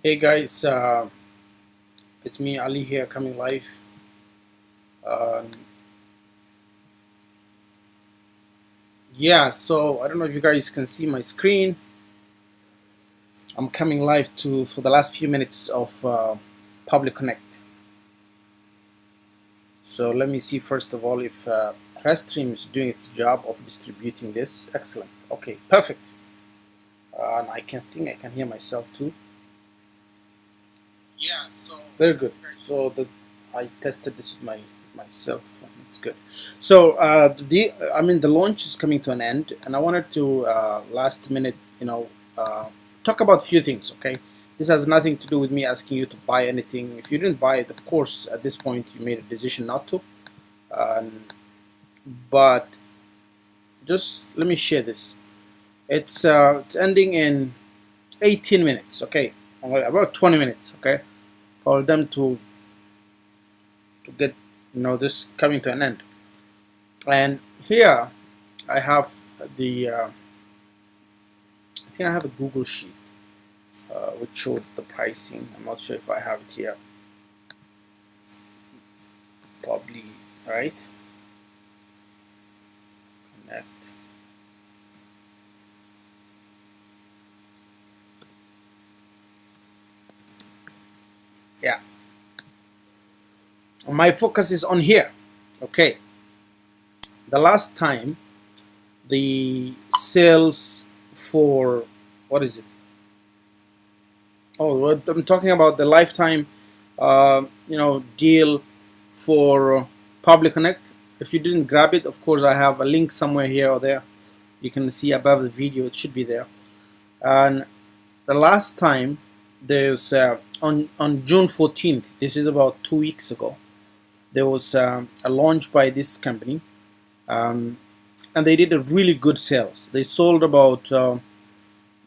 Hey guys, it's me Ali here coming live. Um, yeah, so I don't know if you guys can see my screen. I'm coming live to for the last few minutes of Public Connect. So let me see first of all if Restream is doing its job of distributing this. Excellent. Okay, perfect. And I can think I can hear myself too. Yeah, so very good. So I tested this with myself. It's good. So the launch is coming to an end, and I wanted to last minute, talk about a few things. Okay, this has nothing to do with me asking you to buy anything. If you didn't buy it, of course, at this point you made a decision not to. Um, but just let me share this. It's ending in 18 minutes. Okay, well, about 20 minutes. Okay, for them to get this coming to an end. And here I have the I think I have a Google sheet which showed the pricing. I'm not sure if I have it here. Probably, right? Connect. Yeah, my focus is on here. Okay, the last time the sales for, what is it? Oh, I'm talking about the lifetime deal for Public Connect. If you didn't grab it, of course I have a link somewhere here or there. You can see above the video, it should be there. And the last time there's on June 14th, this is about 2 weeks ago, there was a launch by this company, and they did a really good sales. They sold about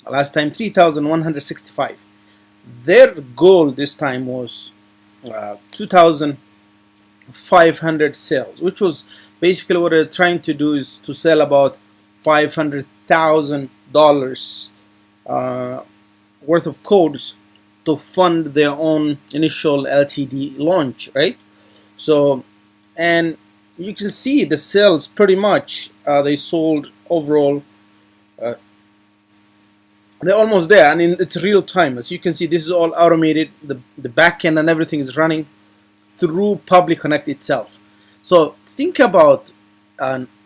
last time 3,165. Their goal this time was 2,500 sales, which was basically what they're trying to do is to sell about $500,000 worth of codes to fund their own initial LTD launch, right? So, and you can see the sales pretty much they sold overall. They're almost there, and it's real time. As you can see, this is all automated. The back end and everything is running through Public Connect itself. So think about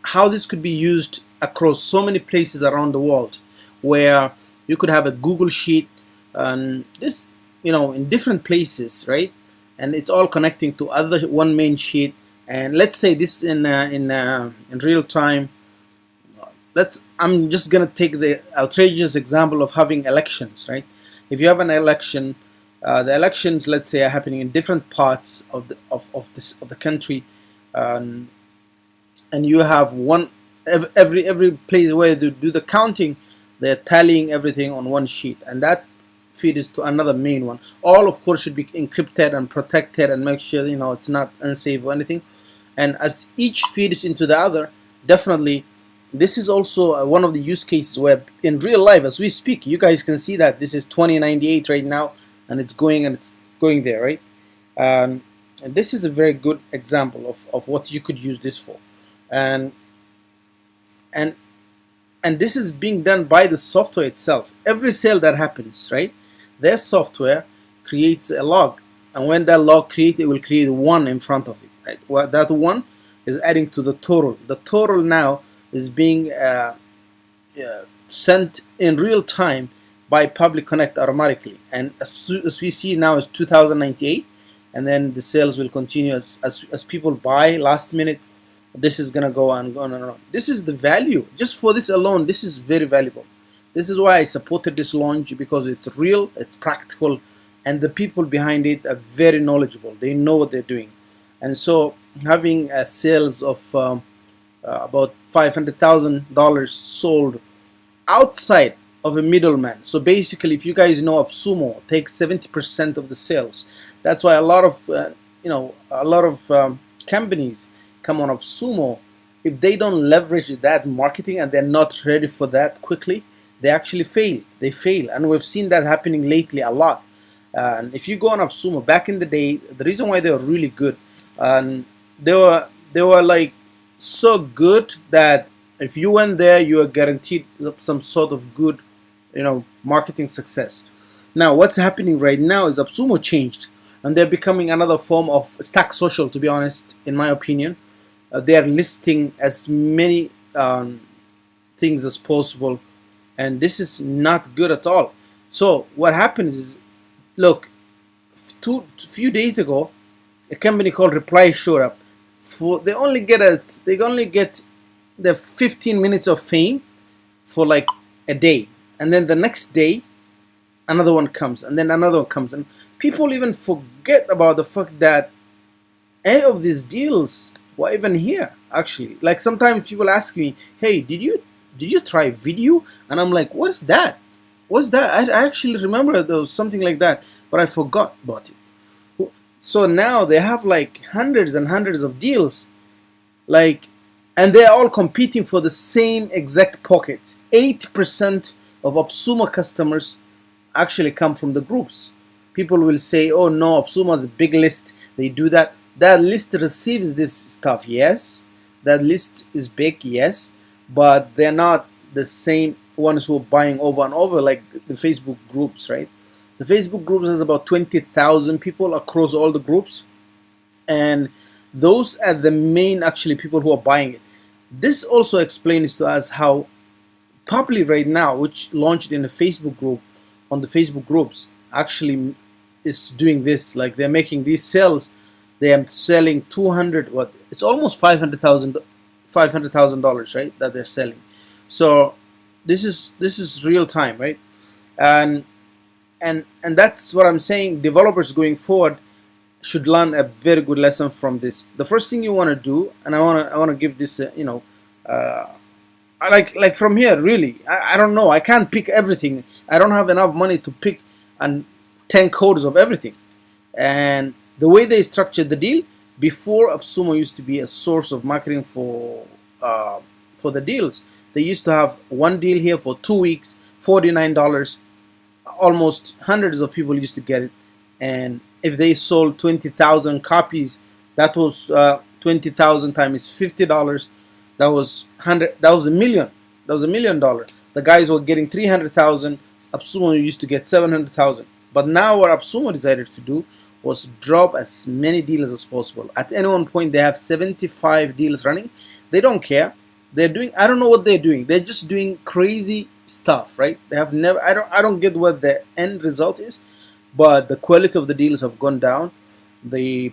how this could be used across so many places around the world, where you could have a Google sheet, and this, in different places, right? And it's all connecting to other one main sheet. And let's say this in real time. I'm just gonna take the outrageous example of having elections, right? If you have an election, the elections, let's say, are happening in different parts of the country, and you have every place where they do the counting, they're tallying everything on one sheet, and that feed is to another main one. All, of course, should be encrypted and protected, and make sure it's not unsafe or anything. And as each feeds into the other, definitely this is also one of the use cases where in real life, as we speak, you guys can see that this is 2098 right now, and it's going there, right? And this is a very good example of what you could use this for. And and this is being done by the software itself. Every sale that happens, right, their software creates a log, and when that log creates, it will create one in front of it, right? Well, that one is adding to the total. The total now is being sent in real time by Public Connect automatically, and as we see now is 2098, and then the sales will continue as people buy last minute. This is gonna go on and on and on. This is the value. Just for this alone, this is very valuable. This is why I supported this launch, because it's real, it's practical, and the people behind it are very knowledgeable. They know what they're doing. And so having a sales of about $500,000 sold outside of a middleman. So basically, if you guys know, AppSumo takes 70% of the sales. That's why a lot of companies come on AppSumo. If they don't leverage that marketing and they're not ready for that quickly, they actually fail. They fail, and we've seen that happening lately a lot. And if you go on AppSumo back in the day, the reason why they were really good, and they were like so good that if you went there, you were guaranteed some sort of good, marketing success. Now, what's happening right now is AppSumo changed, and they're becoming another form of Stack Social. To be honest, in my opinion, they are listing as many things as possible, and this is not good at all. So what happens is, look, few days ago, a company called Reply showed up. They only get the 15 minutes of fame for like a day, and then the next day another one comes, and then another one comes, and people even forget about the fact that any of these deals were even here. Actually, like sometimes people ask me, "Hey, did you try video?" And I'm like, "What's that? What's that?" I actually remember there was something like that, but I forgot about it. So now they have like hundreds and hundreds of deals, like, and they're all competing for the same exact pockets. 80% of AppSumo customers actually come from the groups. People will say, "Oh no, AppSumo is a big list. They do that. That list receives this stuff." Yes, that list is big. Yes, but they're not the same ones who are buying over and over like the Facebook groups, right? The Facebook groups has about 20,000 people across all the groups, and those are the main actually people who are buying it. This also explains to us how Pabbly right now, which launched in a Facebook group, on the Facebook groups, actually is doing this. Like they're making these sales. They are selling 200, what? It's almost $500,000, right? That they're selling. So this is real time, right? And that's what I'm saying. Developers going forward should learn a very good lesson from this. The first thing you want to do, and I want to give this, like from here, really, I don't know. I can't pick everything. I don't have enough money to pick and 10 codes of everything. And the way they structured the deal before, AppSumo used to be a source of marketing for the deals. They used to have one deal here for 2 weeks, $49. Almost hundreds of people used to get it, and if they sold 20,000 copies, that was 20,000 times $50. That was a million. That was $1 million. The guys were getting 300,000. AppSumo used to get 700,000. But now what AppSumo decided to do was drop as many deals as possible. At any one point, they have 75 deals running. They don't care. They're doing, I don't know what they're doing. They're just doing crazy stuff, right? They have never, I don't get what the end result is, but the quality of the deals have gone down. The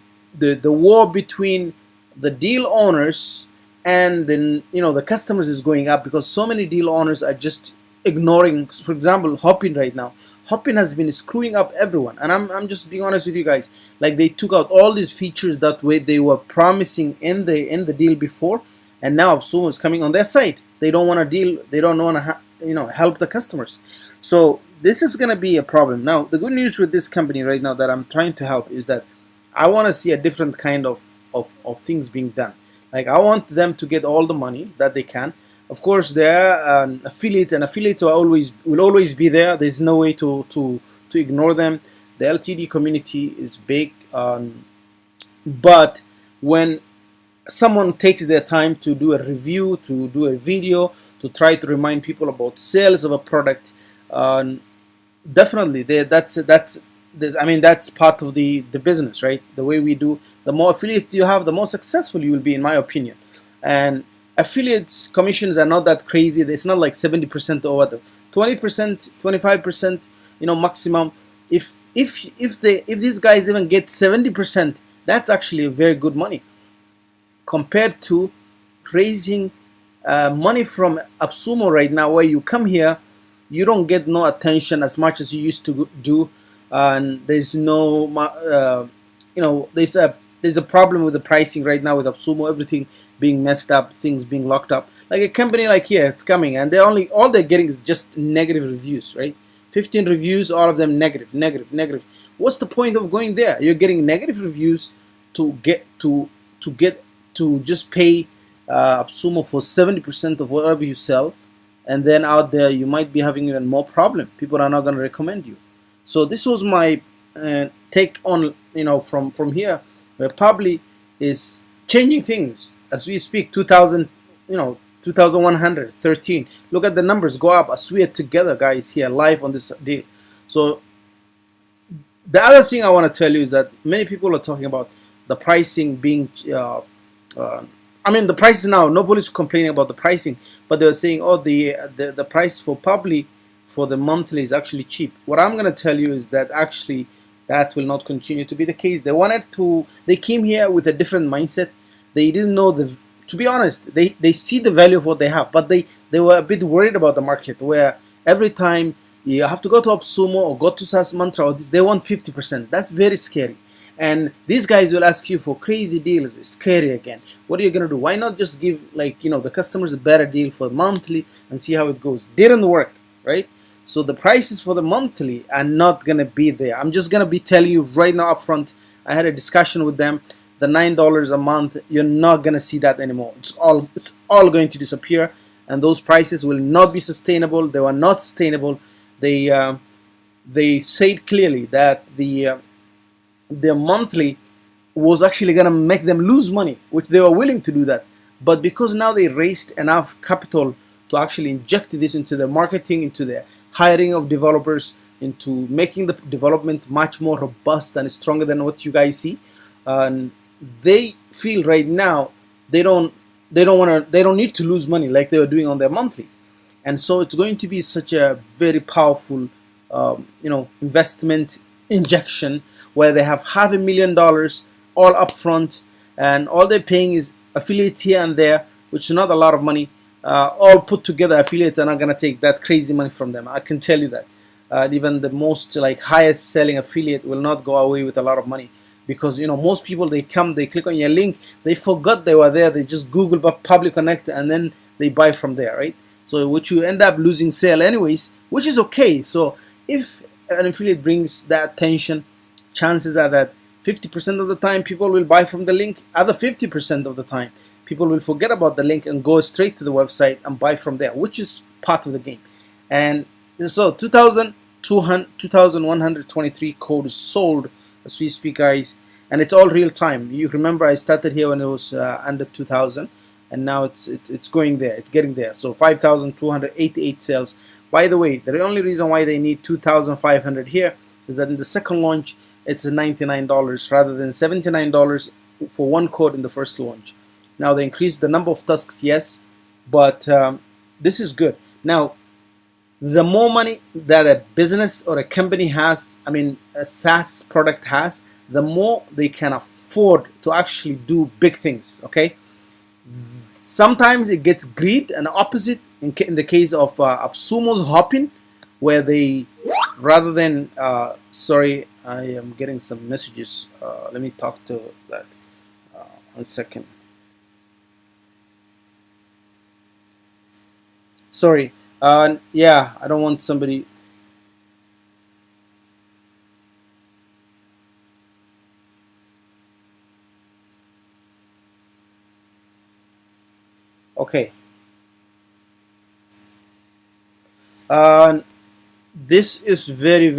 war between the deal owners and then the customers is going up, because so many deal owners are just ignoring. For example, Hopin right now. Hopin has been screwing up everyone, and I'm just being honest with you guys. Like, they took out all these features that way they were promising in the deal before, and now AppSumo is coming on their side. They don't want to deal. They don't want to help the customers. So this is going to be a problem. Now, the good news with this company right now that I'm trying to help is that I want to see a different kind of things being done. Like, I want them to get all the money that they can. Of course, they're affiliates, and affiliates will always be there. There's no way to ignore them. The LTD community is big, but when someone takes their time to do a review, to do a video, to try to remind people about sales of a product, definitely that's part of the business, right? The way we do, the more affiliates you have, the more successful you will be, in my opinion. And affiliates commissions are not that crazy. It's not like 70% or what, 20%, 25%, maximum. If these guys even get 70%, that's actually very good money compared to raising money from AppSumo right now, where you come here, you don't get no attention as much as you used to do, and there's no there's a problem with the pricing right now with AppSumo. Everything being messed up, things being locked up. Like a company like here, it's coming, and all they're getting is just negative reviews, right? 15 reviews, all of them negative, negative, negative. What's the point of going there? You're getting negative reviews to just pay AppSumo for 70% of whatever you sell, and then out there you might be having even more problem. People are not going to recommend you. So this was my take on, from here, where Pabbly is changing things as we speak. 2000, 2113. Look at the numbers go up as we are together, guys, here live on this deal. So the other thing I want to tell you is that many people are talking about the pricing being I mean, the prices now, nobody's complaining about the pricing, but they're saying, oh, the price for Pabbly for the monthly is actually cheap. What I'm going to tell you is that actually that will not continue to be the case. They came here with a different mindset. They didn't know to be honest, they see the value of what they have, but they were a bit worried about the market, where every time you have to go to AppSumo or go to SAS Mantra or this, they want 50%. That's very scary. And these guys will ask you for crazy deals. It's scary again. What are you gonna do? Why not just give, like, the customers a better deal for monthly and see how it goes? Didn't work, right? So the prices for the monthly are not gonna be there. I'm just gonna be telling you right now up front. I had a discussion with them. The $9 a month, you're not gonna see that anymore. It's all going to disappear, and those prices will not be sustainable. They were not sustainable. They said clearly that their monthly was actually going to make them lose money, which they were willing to do that. But because now they raised enough capital to actually inject this into the marketing, into the hiring of developers, into making the development much more robust and stronger than what you guys see, they feel right now they don't need to lose money like they were doing on their monthly. And so it's going to be such a very powerful investment injection, where they have $500,000 all up front, and all they're paying is affiliates here and there, which is not a lot of money. All put together, affiliates are not going to take that crazy money from them. I can tell you that. Even the most highest selling affiliate will not go away with a lot of money, because most people, they click on your link, they forgot they were there, they just Google Pabbly Connect, and then they buy from there, right? So which you end up losing sale anyways, which is okay. So if an affiliate brings that attention, chances are that 50% of the time people will buy from the link. Other 50% of the time people will forget about the link and go straight to the website and buy from there, which is part of the game. And so 2123 code is sold as we speak, guys, and it's all real time. You remember I started here when it was under 2000, and now it's going there, it's getting there. So 5,288 sales. By the way, the only reason why they need 2,500 here is that in the second launch it's $99 rather than $79 for one code in the first launch. Now they increased the number of tasks, yes, but this is good. Now, the more money that a business or a company has, I mean a SaaS product has, the more they can afford to actually do big things, okay? Sometimes it gets greed and opposite in the case of AppSumo's hopping, where they, rather than sorry, I am getting some messages. Let me talk to that. 1 second. Sorry. Yeah, I don't want somebody. Okay. This is very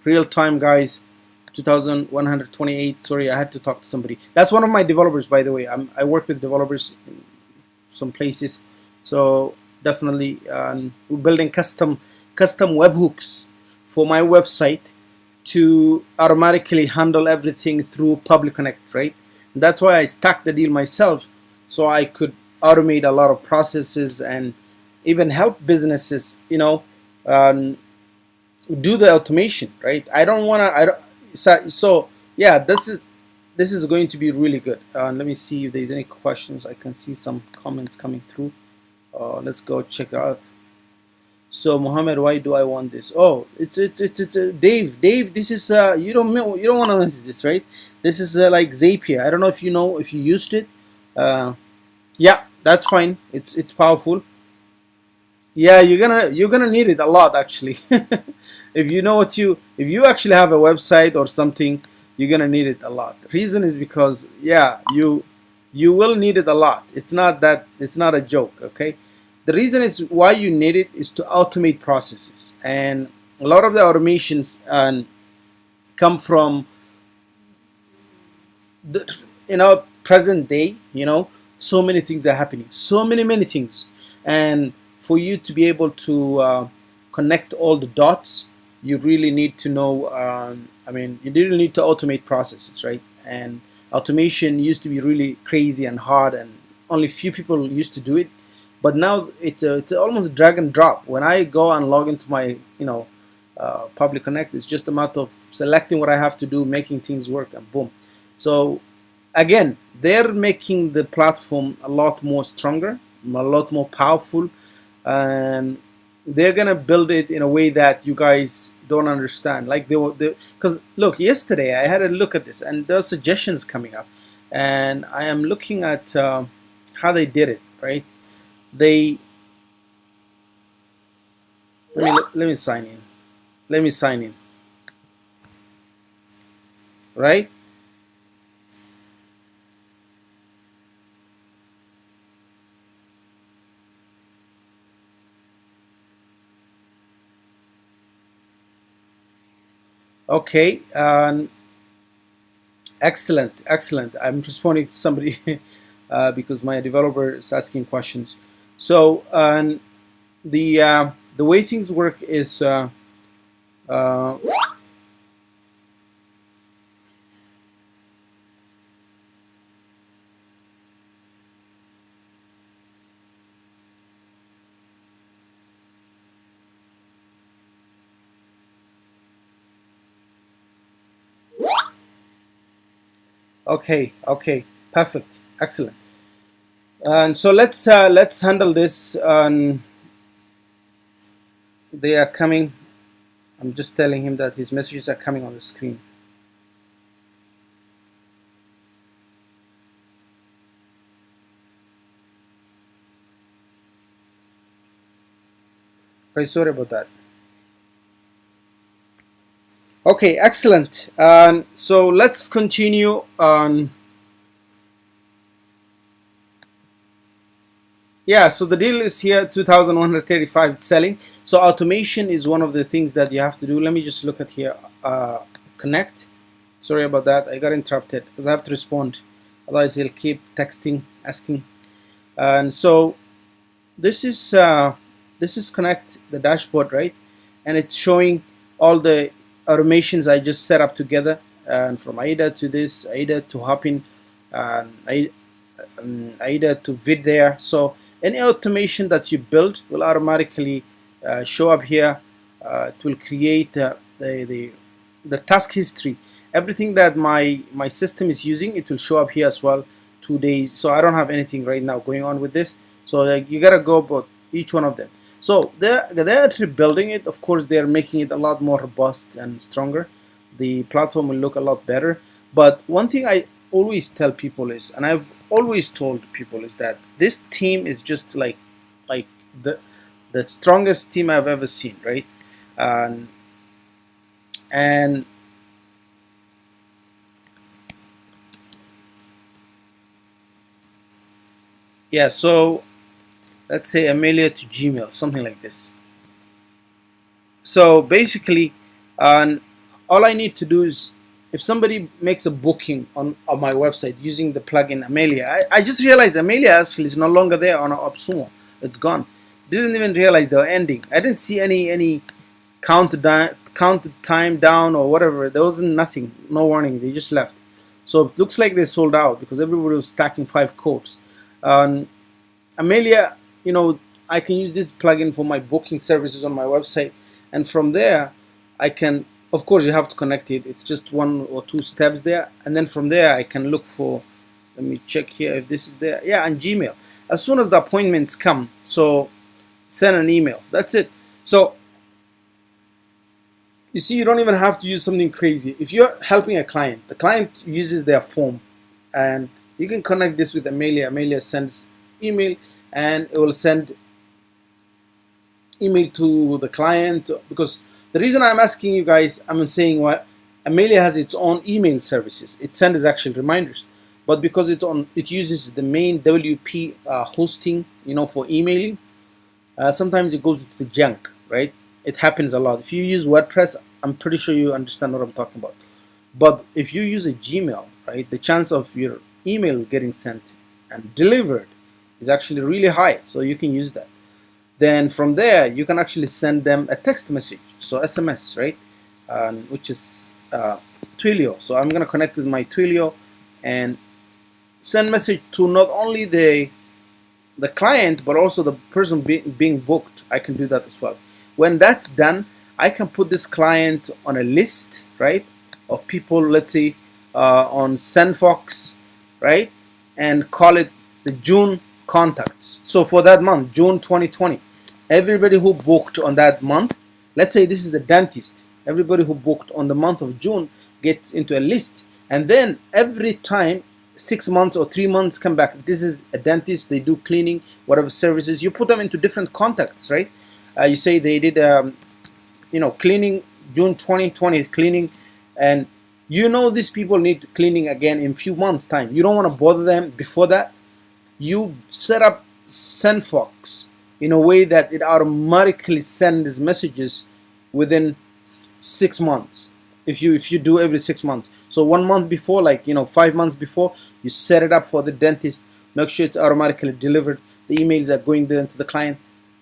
real time, guys. 2128. Sorry, I had to talk to somebody. That's one of my developers, by the way. I work with developers in some places, so definitely we're building custom webhooks for my website to automatically handle everything through Pabbly Connect, right? And that's why I stacked the deal myself, so I could automate a lot of processes and even help businesses, do the automation, right? I don't want to. So yeah, this is going to be really good. Let me see if there's any questions. I can see some comments coming through. Let's go check it out. So Mohammed, why do I want this? Oh, it's Dave. This is you don't want to miss this, right? This is like Zapier. I don't know if if you used it. Yeah, that's fine. It's powerful. Yeah, you're gonna need it a lot, actually. If you actually have a website or something, you're gonna need it a lot. Reason is because, yeah, you will need it a lot. It's not a joke, okay? The reason is why you need it is to automate processes, and a lot of the automations come from in our present day. So many things are happening, so many things, and for you to be able to connect all the dots, you really need to know, you really need to automate processes, right? And automation used to be really crazy and hard, and only few people used to do it. But now it's almost drag and drop. When I go and log into my Pabbly Connect, it's just a matter of selecting what I have to do, making things work, and boom. So again, they're making the platform a lot more stronger, a lot more powerful, and they're gonna build it in a way that you guys don't understand. Like because look, yesterday I had a look at this, and there's suggestions coming up, and I am looking at how they did it. Right? They let me sign in. Let me sign in. Right? Okay. Excellent, excellent. I'm responding to somebody because my developer is asking questions. So the way things work is uh, okay, okay, perfect, excellent. And so let's handle this. They are coming. I'm just telling him that his messages are coming on the screen. Very sorry about that. Okay, excellent. So let's continue on. Yeah, so the deal is here, 2,135 selling. So automation is one of the things that you have to do. Let me just look at here. Connect. Sorry about that. I got interrupted because I have to respond. Otherwise, he'll keep texting, asking. And so this is Connect, the dashboard, right? And it's showing all the automations I just set up together. And from AIDA to this, AIDA to Hopin, and AIDA to vid there. So any automation that you build will automatically show up here. It will create the task history. Everything that my system is using, it will show up here as well. 2 days. So I don't have anything right now going on with this. So you gotta go about each one of them. So they're actually building it. Of course, they're making it a lot more robust and stronger. The platform will look a lot better. But one thing I always tell people is, and I've always told people, is that this team is just like the strongest team I've ever seen, right? And yeah, so let's say Amelia to Gmail, something like this. So basically, all I need to do is, if somebody makes a booking on my website using the plugin Amelia, I just realized Amelia actually is no longer there on AppSumo. It's gone. Didn't even realize they were ending. I didn't see any count time down or whatever. There wasn't nothing, no warning. They just left. So it looks like they sold out because everybody was stacking 5 codes. Amelia, I can use this plugin for my booking services on my website, and from there I can, of course you have to connect it. It's just 1 or 2 steps there, and then from there I can look for, let me check here if this is there. Yeah, and Gmail. As soon as the appointments come, so send an email. That's it. So you see, you don't even have to use something crazy. If you're helping a client, the client uses their form, and you can connect this with Amelia. Amelia sends email, and it will send email to the client. Because the reason I'm asking you guys, I'm saying what Amelia has its own email services. It sends actual reminders, but because it uses the main WP hosting, for emailing. Sometimes it goes to the junk, right? It happens a lot. If you use WordPress, I'm pretty sure you understand what I'm talking about. But if you use a Gmail, right, the chance of your email getting sent and delivered is actually really high, so you can use that. Then from there you can actually send them a text message, so SMS, right, which is Twilio. So I'm gonna connect with my Twilio and send message to not only the client but also the person being booked. I can do that as well. When that's done, I can put this client on a list, right, of people, let's say on SendFox, right, and call it the June contacts. So for that month, June 2020, everybody who booked on that month, let's say this is a dentist, everybody who booked on the month of June gets into a list. And then every time 6 months or 3 months come back, if this is a dentist, they do cleaning, whatever services, you put them into different contacts, right? You say they did cleaning June 2020 cleaning, and these people need cleaning again in few months time. You don't want to bother them before that. You set up SendFox in a way that it automatically sends messages within 6 months. If you do every 6 months, so 1 month before, 5 months before, you set it up for the dentist. Make sure it's automatically delivered. The emails are going then to the client.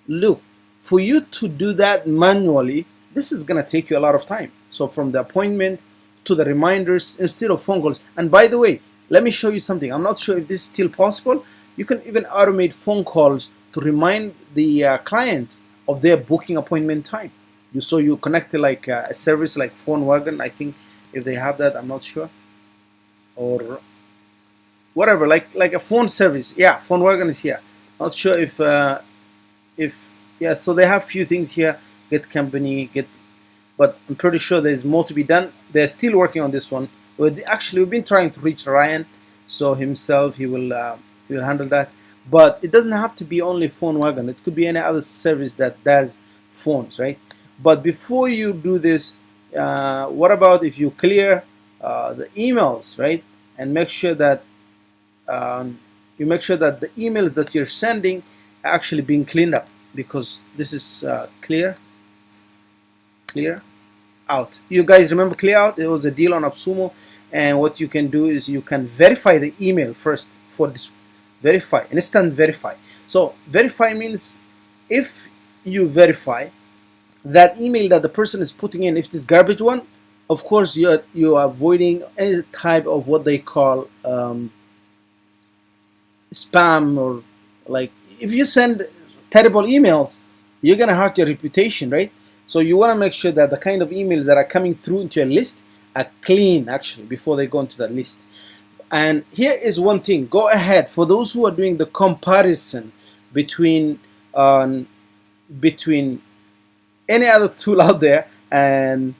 Look, for you to do that manually, this is gonna take you a lot of time. So from the appointment to the reminders, instead of phone calls. And by the way, let me show you something. I'm not sure if this is still possible. You can even automate phone calls to remind the clients of their booking appointment time. You connect to like a service like Phone Wagon, I think, if they have that, I'm not sure, or whatever, like a phone service. Yeah, Phone Wagon is here. Not sure if yeah. So they have few things here. Get company, but I'm pretty sure there's more to be done. They're still working on this one. Actually, we've been trying to reach Ryan, so himself he will handle that. But it doesn't have to be only Phone Wagon. It could be any other service that does phones, right? But before you do this, what about if you clear the emails, right? And make sure that the emails that you're sending are actually being cleaned up, because this is clear out. You guys remember clear out? It was a deal on AppSumo, and what you can do is you can verify the email first for this. Verify, instant verify. So verify means if you verify that email that the person is putting in, if this garbage one, of course you are avoiding any type of what they call spam, or like if you send terrible emails, you're gonna hurt your reputation, right? So you want to make sure that the kind of emails that are coming through into your list are clean actually before they go into that list. And here is one thing. Go ahead, for those who are doing the comparison between any other tool out there and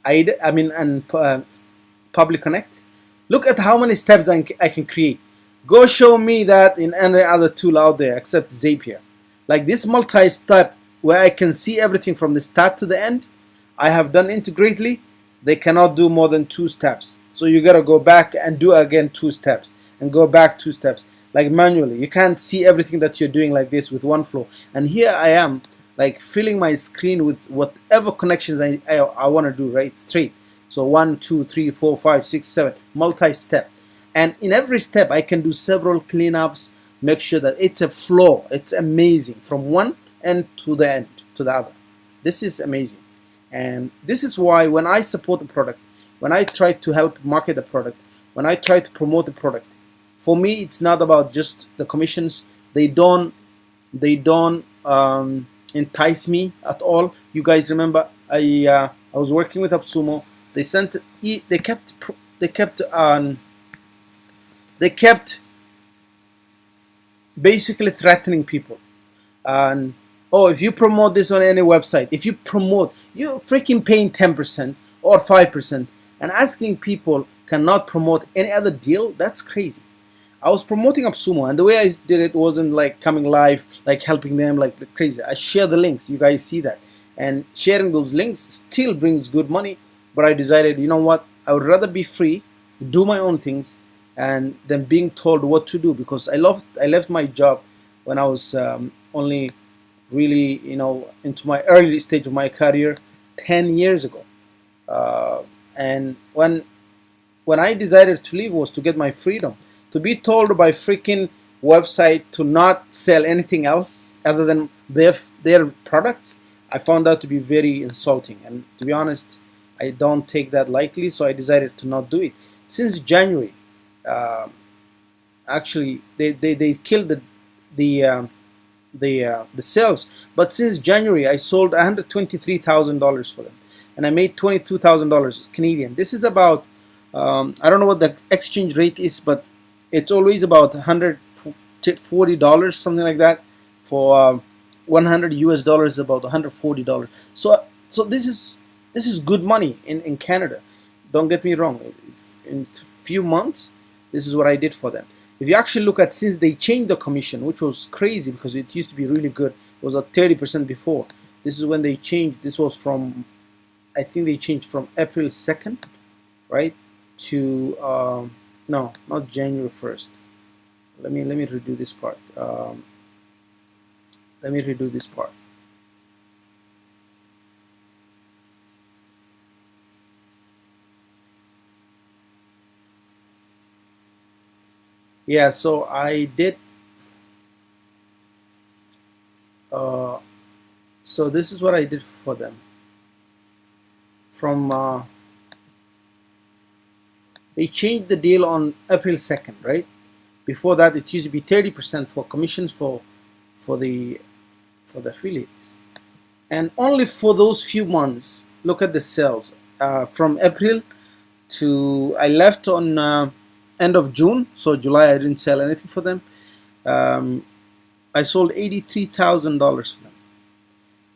Pabbly Connect. Look at how many steps I can create. Go show me that in any other tool out there except Zapier. Like this multi-step where I can see everything from the start to the end, I have done integrately. They cannot do more than 2 steps. So you gotta go back and do again 2 steps and go back 2 steps. Like manually. You can't see everything that you're doing like this with one flow. And here I am, like filling my screen with whatever connections I want to do, right? Straight. So 1, 2, 3, 4, 5, 6, 7, multi-step. And in every step I can do several cleanups, make sure that it's a flow. It's amazing from one end to the end to the other. This is amazing. And this is why when I support the product, when I try to help market the product, when I try to promote the product, for me it's not about just the commissions. They don't entice me at all. You guys remember I was working with AppSumo. They kept basically threatening people. And oh, if you promote this on any website, if you promote, you're freaking paying 10% or 5% and asking people cannot promote any other deal. That's crazy. I was promoting AppSumo, and the way I did it wasn't like coming live, like helping them like crazy. I share the links. You guys see that, and sharing those links still brings good money. But I decided, you know what, I would rather be free, do my own things, and than being told what to do, because I left my job when I was only really into my early stage of my career 10 years ago, and when when I decided to leave was to get my freedom. To be told by freaking website to not sell anything else other than their products, I found that to be very insulting. And to be honest, I don't take that lightly, so I decided to not do it. Since January, uh, actually, they killed the sales. But since January, I sold $123,000 for them, and I made $22,000 Canadian. This is about I don't know what the exchange rate is, but it's always about $140, something like that. For 100 US dollars, about $140. So this is good money in Canada. Don't get me wrong. In few months, this is what I did for them. If you actually look at since they changed the commission, which was crazy because it used to be really good, it was at 30% before. This is when they changed. This was from, I think they changed from April 2nd, right, to no, not January 1st. Let me redo this part. Let me redo this part. Yeah, so I did. Uh, so this is what I did for them. From they changed the deal on April 2nd, right? Before that, it used to be 30% for commissions for the affiliates, and only for those few months. Look at the sales from April to I left on end of June, so July I didn't sell anything for them. I sold $83,000 for them,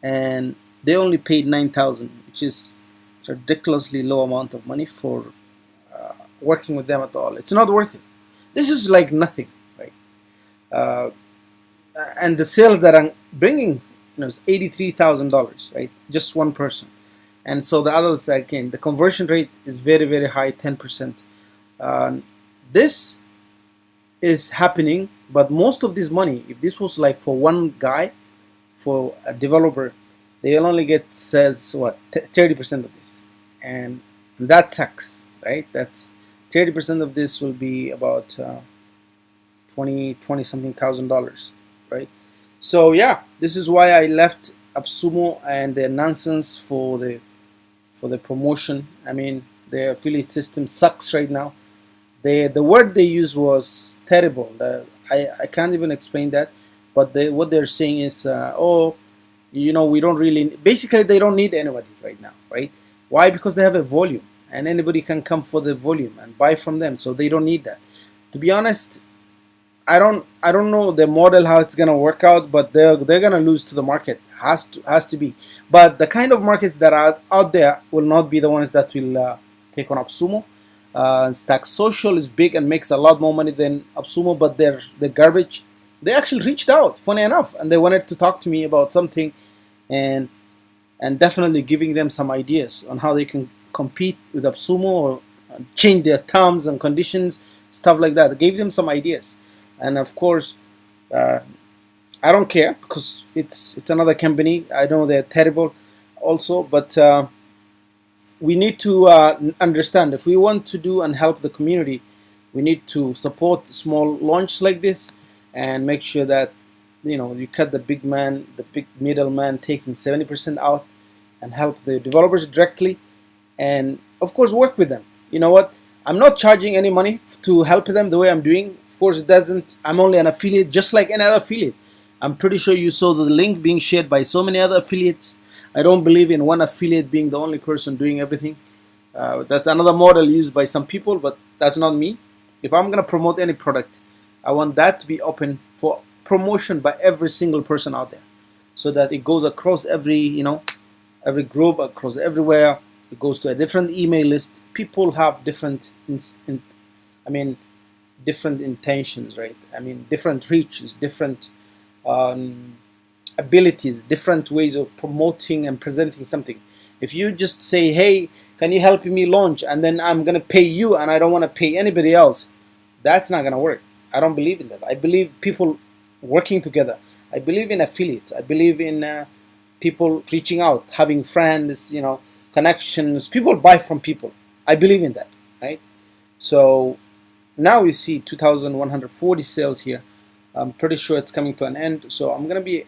and they only paid $9,000, which is a ridiculously low amount of money for working with them at all. It's not worth it. This is like nothing, right? Uh, and the sales that I'm bringing, is $83,000, right? Just one person, and so the others, again, the conversion rate is very, very high, 10%. This is happening, but most of this money, if this was like for one guy, for a developer, they'll only get, says what, 30% of this, and that sucks, right? That's 30% of this will be about 20 something thousand dollars, right? So yeah, this is why I left AppSumo and their nonsense for the promotion. I mean, the affiliate system sucks right now. The word they used was terrible. I can't even explain that, but what they're saying is, oh, we don't really. Basically, they don't need anybody right now, right? Why? Because they have a volume, and anybody can come for the volume and buy from them, so they don't need that. To be honest, I don't know the model how it's gonna work out, but they're gonna lose to the market. Has to be. But the kind of markets that are out there will not be the ones that will take on AppSumo. Stack Social is big and makes a lot more money than AppSumo, but they're garbage. They actually reached out, funny enough, and they wanted to talk to me about something, and definitely giving them some ideas on how they can compete with AppSumo or change their terms and conditions, stuff like that. I gave them some ideas, and of course, I don't care because it's another company. I know they're terrible, also, but we need to understand if we want to do and help the community, we need to support small launch like this and make sure that you cut the big middleman taking 70% out, and help the developers directly, and of course work with them. You know what? I'm not charging any money to help them the way I'm doing. Of course, it doesn't. I'm only an affiliate, just like any other affiliate. I'm pretty sure you saw the link being shared by so many other affiliates. I don't believe in one affiliate being the only person doing everything. That's another model used by some people, but that's not me. If I'm going to promote any product, I want that to be open for promotion by every single person out there, so that it goes across every group, across everywhere. It goes to a different email list. People have different, different intentions, right? Different reaches, different abilities, different ways of promoting and presenting something. If you just say, hey, can you help me launch, and then I'm gonna pay you and I don't want to pay anybody else, that's not gonna work. I don't believe in that. I believe people working together. I believe in affiliates. I believe in people reaching out, having friends, connections. People buy from people. I believe in that, right? So now we see 2,140 sales here. I'm pretty sure it's coming to an end, so I'm gonna be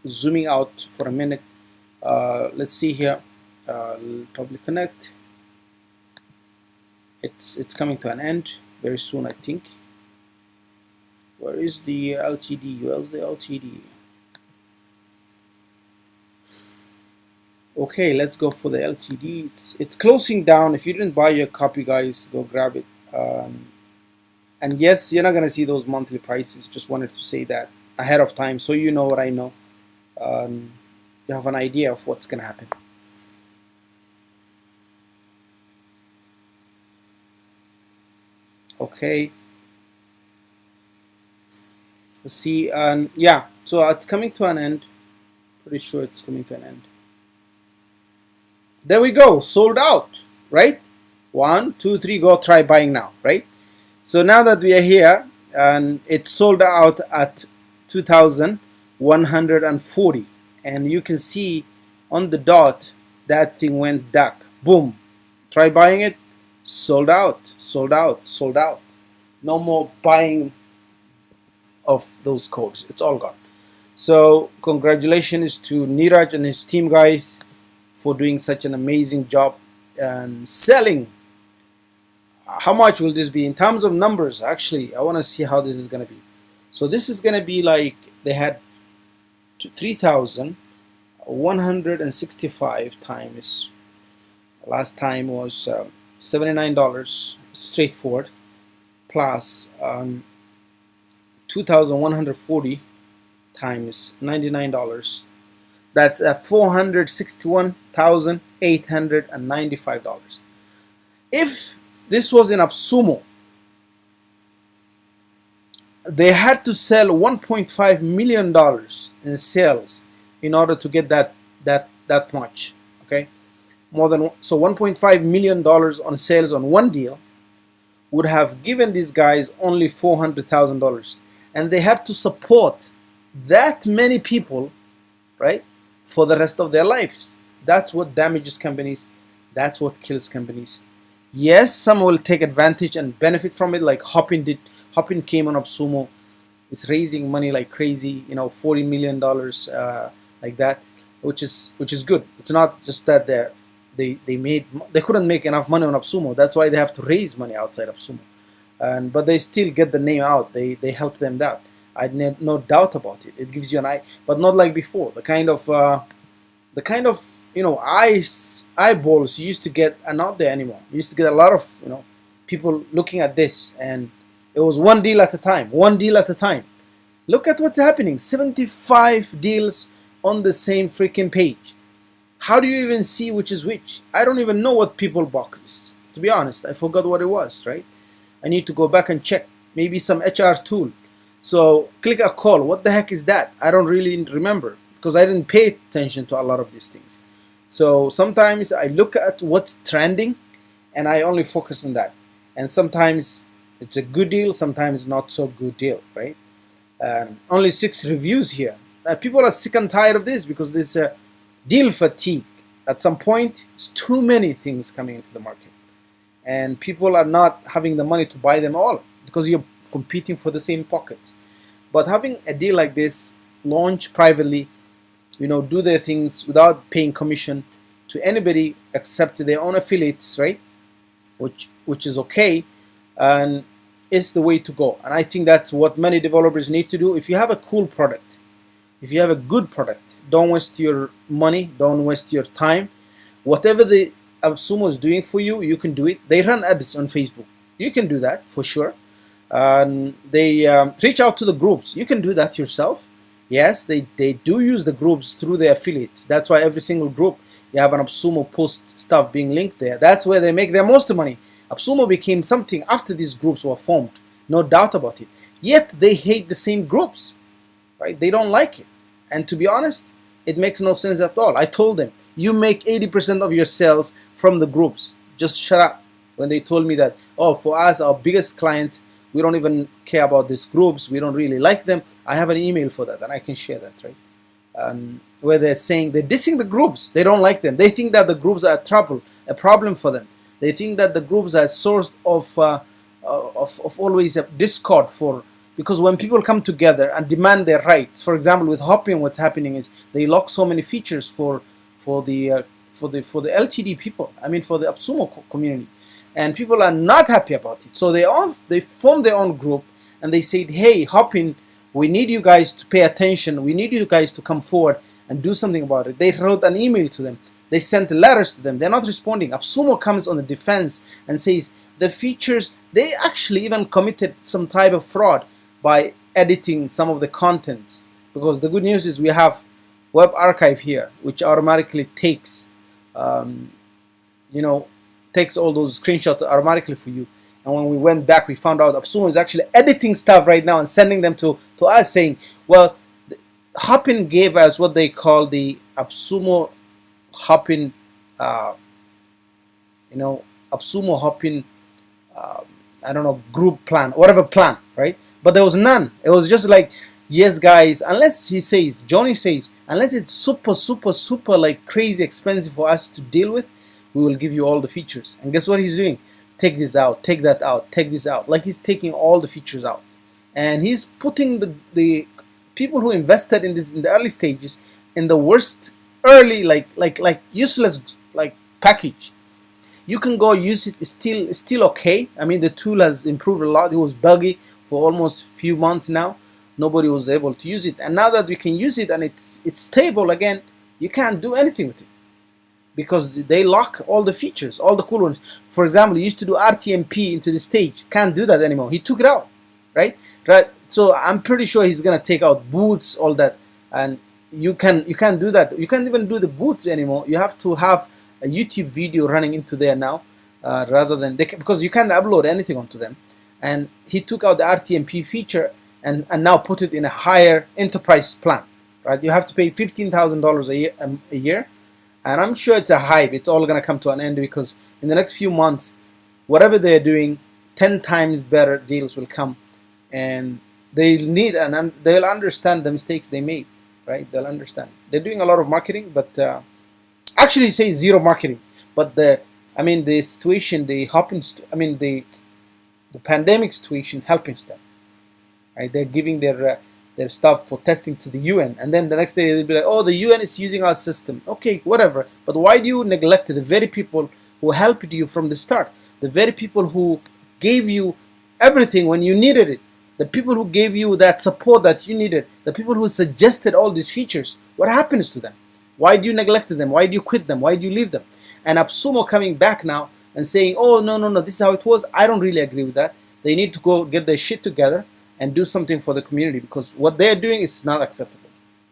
zooming out for a minute. Let's see here. Public Connect. It's coming to an end very soon, I think. Where is the LTD? Where's the LTD? Okay, let's go for the LTD. It's closing down. If you didn't buy your copy, guys, go grab it. And yes, you're not gonna see those monthly prices. Just wanted to say that ahead of time, so you know what I know. You have an idea of what's gonna happen. Okay. Let's see. Yeah. So it's coming to an end. Pretty sure it's coming to an end. There we go, sold out, right? 1, 2, 3, go try buying now, right? So now that we are here, and it's sold out at 2,140, and you can see on the dot that thing went dark. Boom. Try buying it. Sold out, sold out, sold out. No more buying of those codes. It's all gone. So congratulations to Niraj and his team, guys, for doing such an amazing job and selling. How much will this be in terms of numbers? Actually, I want to see how this is going to be. So this is going to be like they had 3,165 times. Last time was $79 straightforward, plus 2,140 times $99. That's $461,895. If this was in AppSumo, they had to sell $1.5 million in sales in order to get that much. Okay, more than so $1.5 million on sales on one deal would have given these guys only $400,000, and they had to support that many people, right, for the rest of their lives. That's what damages companies. That's what kills companies. Yes, some will take advantage and benefit from it, like Hopin did. Hopin came on AppSumo, is raising money like crazy, you know, $40 million, like that, which is good. It's not just that they couldn't make enough money on AppSumo. That's why they have to raise money outside AppSumo, but they still get the name out. They help them out. I had no doubt about it. It gives you an eye, but not like before. The kind of you know, eyeballs you used to get are not there anymore. You used to get a lot of, you know, people looking at this, and it was one deal at a time. One deal at a time. Look at what's happening. 75 deals on the same freaking page. How do you even see which is which? I don't even know what people box is. To be honest, I forgot what it was, right? I need to go back and check. Maybe some HR tool. So click a call. What the heck is that? I don't really remember because I didn't pay attention to a lot of these things. So sometimes I look at what's trending and I only focus on that. And sometimes it's a good deal, sometimes not so good deal, right? Only 6 reviews here. People are sick and tired of this because there's a deal fatigue. At some point, it's too many things coming into the market. And people are not having the money to buy them all because you're competing for the same pockets. But having a deal like this, launch privately, you know, do their things without paying commission to anybody except their own affiliates, right? Which is okay, and is the way to go. And I think that's what many developers need to do. If you have a cool product, if you have a good product, don't waste your money, don't waste your time. Whatever the AppSumo is doing for you, you can do it. They run ads on Facebook. You can do that for sure. They reach out to the groups. You can do that yourself. Yes, they do use the groups through their affiliates. That's why every single group, you have an AppSumo post stuff being linked there. That's where they make their most money. AppSumo became something after these groups were formed. No doubt about it. Yet they hate the same groups, right? They don't like it. And to be honest, it makes no sense at all. I told them, you make 80% of your sales from the groups. Just shut up. When they told me that, oh, for us, our biggest clients, we don't even care about these groups. We don't really like them. I have an email for that, and I can share that, right? Where they're saying they're dissing the groups. They don't like them. They think that the groups are a problem for them. They think that the groups are a source of of always a discord for, because when people come together and demand their rights, for example, with Hopin, what's happening is they lock so many features for the LTD people. I mean, for the AppSumo community, and people are not happy about it. So they formed their own group and they said, "Hey, Hopin, we need you guys to pay attention. We need you guys to come forward and do something about it." They wrote an email to them. They sent letters to them. They're not responding. AppSumo comes on the defense and says the features, they actually even committed some type of fraud by editing some of the contents. Because the good news is we have Web Archive here, which automatically takes, takes all those screenshots automatically for you. And when we went back, we found out AppSumo is actually editing stuff right now and sending them to us, saying, well, Hopin gave us what they call the AppSumo Hopin, AppSumo Hopin, I don't know, group plan, whatever plan, right? But there was none. It was just like, yes, guys, unless Johnny says, unless it's super like crazy expensive for us to deal with, we will give you all the features. And guess what he's doing? Take this out, take that out, take this out. Like he's taking all the features out. And he's putting the people who invested in this in the early stages in the worst early, like useless like package. You can go use it, it's still okay. I mean, the tool has improved a lot. It was buggy for almost a few months now. Nobody was able to use it, and now that we can use it and it's stable again, you can't do anything with it because they lock all the features, all the cool ones. For example, you used to do RTMP into the stage. Can't do that anymore. He took it out, right? So I'm pretty sure he's gonna take out booths, all that, and you can't do that. You can't even do the booths anymore. You have to have a YouTube video running into there now, rather than because you can't upload anything onto them. And he took out the RTMP feature and now put it in a higher enterprise plan, right? You have to pay $15,000 a year, and I'm sure it's a hype. It's all gonna come to an end because in the next few months, whatever they're doing, 10 times better deals will come, and they'll need and they'll understand the mistakes they made, right? They'll understand. They're doing a lot of marketing, but actually say zero marketing. But the situation, the pandemic situation helping them. Right? They're giving their stuff for testing to the UN, and then the next day they'll be like, "Oh, the UN is using our system." Okay, whatever. But why do you neglect the very people who helped you from the start? The very people who gave you everything when you needed it. The people who gave you that support that you needed. The people who suggested all these features. What happens to them? Why do you neglect them? Why do you quit them? Why do you leave them? And AppSumo coming back now and saying, "Oh, no, this is how it was." I don't really agree with that. They need to go get their shit together and do something for the community, because what they're doing is not acceptable.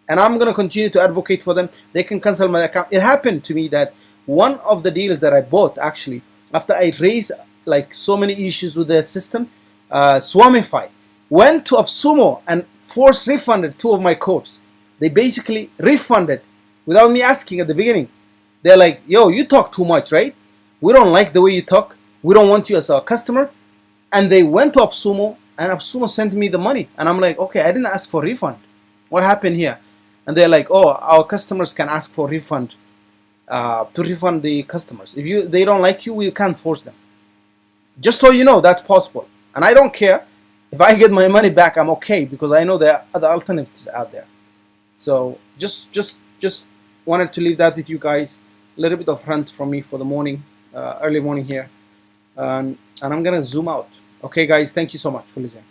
And I'm going to continue to advocate for them. They can cancel my account. It happened to me that one of the deals that I bought, actually, after I raised like so many issues with their system, Swamify went to AppSumo and force refunded 2 of my codes. They basically refunded without me asking at the beginning. They're like, "Yo, you talk too much, right? We don't like the way you talk. We don't want you as our customer." And they went to AppSumo, and AppSumo sent me the money. And I'm like, okay, I didn't ask for refund. What happened here? And they're like, "Oh, our customers can ask for refund to refund the customers. If they don't like you, we can't force them." Just so you know, that's possible. And I don't care. If I get my money back, I'm okay, because I know there are other alternatives out there. So just wanted to leave that with you guys. A little bit of rant from me for the morning, early morning here. And I'm gonna zoom out. Okay, guys, thank you so much for listening.